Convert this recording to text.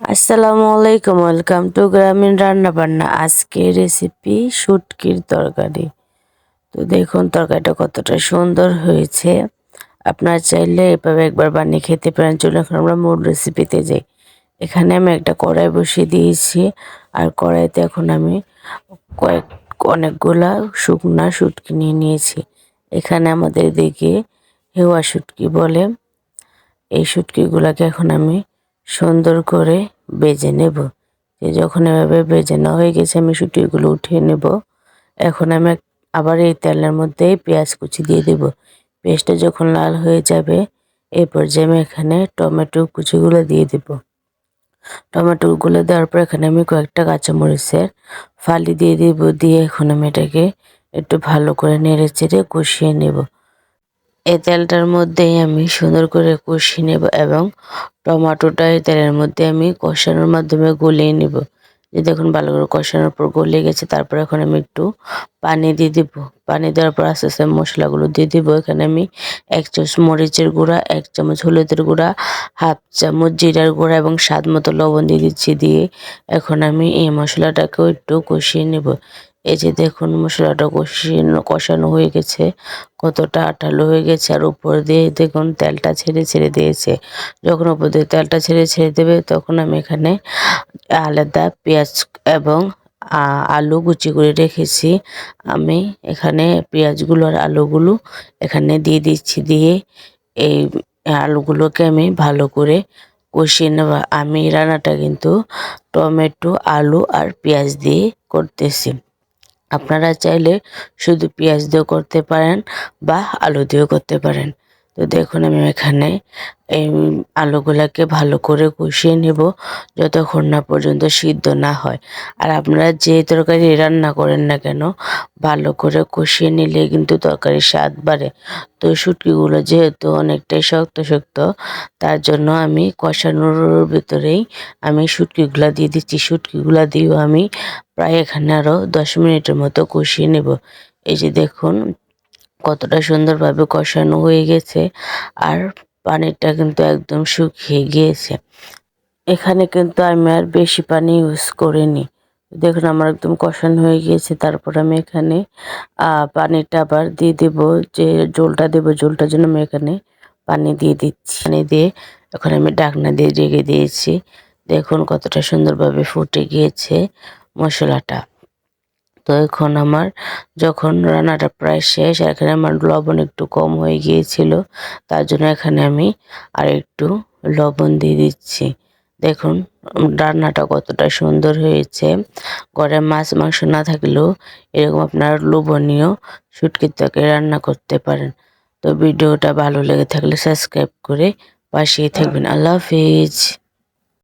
আসসালামু আলাইকুম, welcome to গ্রামীণ রান্না বান্না। আজকে রেসিপি শুটকির তরকারি। তো দেখুন তরকারিটা কতটা সুন্দর হয়েছে। আপনারা চাইলে এভাবে একবার বানিয়ে খেতে পারেন। চলুন এখন আমরা মূল রেসিপিতে যাই। এখানে আমি একটা কড়াই বসিয়ে দিয়েছি, আর কড়াইতে এখন আমি কয়েক অনেকগুলা শুকনা শুটকি নিয়ে নিয়েছি। এখানে আমাদের এদিকে হেওয়া শুটকি বলে। এই শুটকিগুলোকে এখন আমি সুন্দর করে বেজে নেব। যখন এভাবে বেজে নেওয়া হয়ে গেছে আমি শুটকিগুলো উঠিয়ে নেব। এখন আমি আবার এই তেলের মধ্যে পেঁয়াজ কুচি দিয়ে দেব। পেঁয়াজটা যখন লাল হয়ে যাবে এই পর্যায়ে আমি এখানে টমেটো কুচিগুলো দিয়ে দেব। টমেটোগুলো দেওয়ার পর এখানে আমি কয়েকটা কাঁচামরিচের ফালি দিয়ে দেব। দিয়ে এখন আমি এটাকে একটু ভালো করে নেড়ে চেড়ে কষিয়ে নেব। এই তেলটার মধ্যেই আমি সুন্দর করে কষিয়ে নেব এবং টমেটোটা এই তেলের মধ্যে আমি কষানোর মাধ্যমে গলিয়ে নেব। যে দেখুন ভালো করে কষানোর পর গলিয়ে গেছে। তারপর এখন আমি একটু পানি দিয়ে দিব। পানি দেওয়ার পর আস্তে আস্তে মশলাগুলো দিয়ে দিব। এখানে আমি 1 চামচ মরিচের গুঁড়া, 1 চামচ হলুদের গুঁড়া, 1/2 চামচ জিরার গুঁড়া এবং স্বাদ মতো লবণ দিয়ে দিচ্ছি। দিয়ে এখন আমি এই মশলাটাকেও একটু কষিয়ে নেব। এই যে দেখুন মশলাটা কষানো হয়ে গেছে, কতটা আঠালো হয়ে গেছে। আর উপর দিয়ে দেখুন তেলটা ছেড়ে ছেড়ে দিয়েছে। যখন উপর দিয়ে তেলটা ছেড়ে ছেড়ে দেবে তখন আমি এখানে আলাদা পেঁয়াজ এবং আলু কুচি করে রেখেছি। আমি এখানে পেঁয়াজগুলো আর আলুগুলো এখানে দিয়ে দিচ্ছি। দিয়ে এই আলুগুলোকে আমি ভালো করে কষিয়ে নেব। আমি রান্নাটা কিন্তু টমেটো, আলু আর পেঁয়াজ দিয়ে করতেছি। আপনারা চাইলে শুধু পেঁয়াজ দিয়েও করতে পারেন বা আলু দিয়েও করতে পারেন। তো দেখুন আমি এখানে এই আলুগুলাকে ভালো করে কষিয়ে নেব যতক্ষণ না পর্যন্ত সিদ্ধ না হয়। আর আপনারা যে তরকারি রান্না করেন না কেন ভালো করে কষিয়ে নিলে কিন্তু তরকারির স্বাদ বাড়ে। তো শুটকিগুলো যেহেতু অনেকটাই শক্ত শক্ত, তার জন্য আমি কষানোর ভিতরেই আমি শুটকিগুলা দিয়ে দিচ্ছি। শুটকিগুলা দিয়েও আমি প্রায় এখানে আরও 10 মিনিটের মতো কষিয়ে নেব। এই যে দেখুন কতটা সুন্দরভাবে কষানো হয়ে গেছে, আর পানিটা কিন্তু একদম শুকিয়ে গিয়েছে। এখানে কিন্তু আমি আর বেশি পানি ইউজ করিনি। দেখুন আমার একদম কষানো হয়ে গিয়েছে। তারপর আমি এখানে পানিটা আবার দিয়ে দেব। যে ঝোলটা দেবো, ঝোলটার জন্য আমি এখানে পানি দিয়ে দিচ্ছি। পানি দিয়ে এখন আমি ঢাকনা দিয়ে রেখে দিয়েছি। দেখুন কতটা সুন্দরভাবে ফুটে গিয়েছে মশলাটা। তো এখন আমার যখন রান্নাটা প্রায় শেষ, এখানে আমার লবণ একটু কম হয়ে গিয়েছিল, তার জন্য এখানে আমি আর একটু লবণ দিয়ে দিচ্ছি। দেখুন রান্নাটা কতটা সুন্দর হয়েছে। ঘরে মাছ মাংস না থাকলেও এরকম আপনার লোভনীয় শুটকির তরকারি রান্না করতে পারেন। তো ভিডিওটা ভালো লেগে থাকলে সাবস্ক্রাইব করে পাশেই থাকবেন। আল্লাহ হাফিজ।